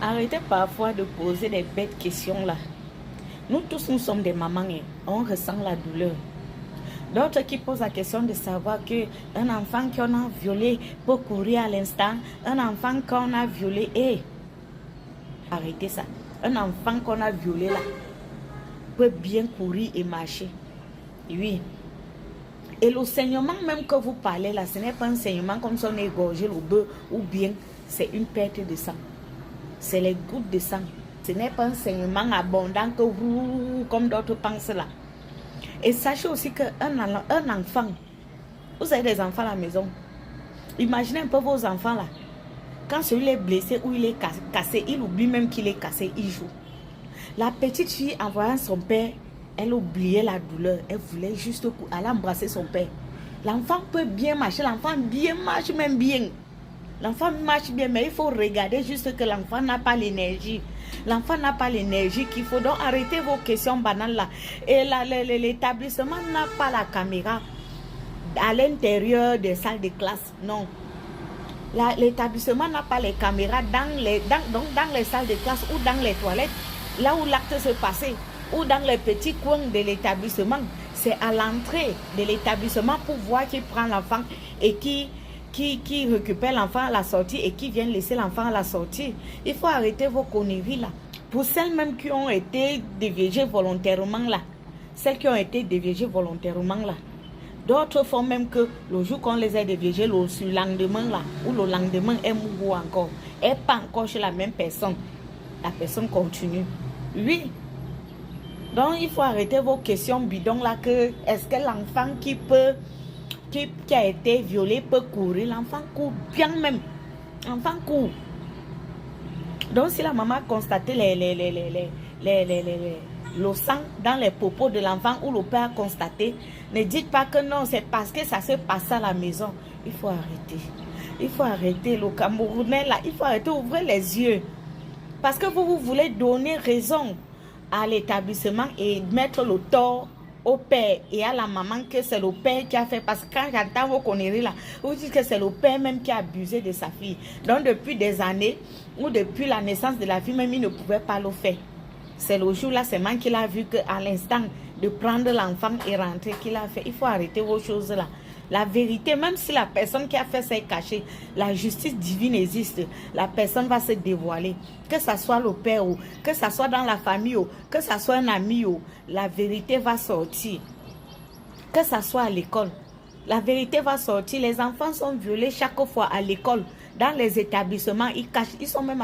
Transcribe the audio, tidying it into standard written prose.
Arrêtez parfois de poser des bêtes questions là. Nous tous, nous sommes des mamans et on ressent la douleur. D'autres qui posent la question de savoir qu'un enfant qu'on a violé peut courir à l'instant. Un enfant qu'on a violé, arrêtez ça. Un enfant qu'on a violé là peut bien courir et marcher. Oui. Et l'enseignement même que vous parlez là, ce n'est pas un enseignement comme si on égorgé le bœuf ou bien c'est une perte de sang. C'est les gouttes de sang. Ce n'est pas un enseignement abondant que vous, comme d'autres pensent là. Et sachez aussi qu'un enfant, vous avez des enfants à la maison. Imaginez un peu vos enfants là. Quand celui est blessé ou il est cassé, il oublie même qu'il est cassé, il joue. La petite fille, en voyant son père, elle oubliait la douleur. Elle voulait juste aller embrasser son père. L'enfant peut bien marcher, l'enfant marche même bien. L'enfant marche bien, mais il faut regarder juste que l'enfant n'a pas l'énergie. L'enfant n'a pas l'énergie qu'il faut. Donc arrêtez vos questions banales là. Et l'établissement n'a pas la caméra à l'intérieur des salles de classe. Non. L'établissement n'a pas les caméras dans les salles de classe ou dans les toilettes. Là où l'acte se passait. Ou dans les petits coins de l'établissement. C'est à l'entrée de l'établissement pour voir qui prend l'enfant et qui récupère l'enfant à la sortie et qui vient laisser l'enfant à la sortie. Il faut arrêter vos conneries là. Pour celles même qui ont été déviées volontairement là. Celles qui ont été déviées volontairement là. D'autres font même que le jour qu'on les a déviées, le lendemain là, ou le lendemain, est mourou encore. Et pas encore chez la même personne. La personne continue. Oui. Donc il faut arrêter vos questions bidons là que est-ce que l'enfant qui a été violé peut courir? L'enfant court bien même. L'enfant court. Donc si la maman a constaté le sang dans les popos de l'enfant ou le père a constaté, ne dites pas que non, c'est parce que ça se passe à la maison. Il faut arrêter. Il faut arrêter le Camerounais là. Il faut arrêter, ouvrir les yeux. Parce que vous voulez donner raison à l'établissement et mettre le tort au père et à la maman que c'est le père qui a fait. Parce que quand j'entends vos conneries là, vous dites que c'est le père même qui a abusé de sa fille. Donc depuis des années ou depuis la naissance de la fille, même il ne pouvait pas le faire. C'est le jour là seulement qu'il a vu qu'à l'instant de prendre l'enfant et rentrer qu'il a fait. Il faut arrêter vos choses là. La vérité, même si la personne qui a fait ça est cachée, la justice divine existe. La personne va se dévoiler. Que ce soit le père ou que ce soit dans la famille ou que ce soit un ami ou la vérité va sortir. Que ce soit à l'école. La vérité va sortir. Les enfants sont violés chaque fois à l'école. Dans les établissements, ils cachent. Ils sont même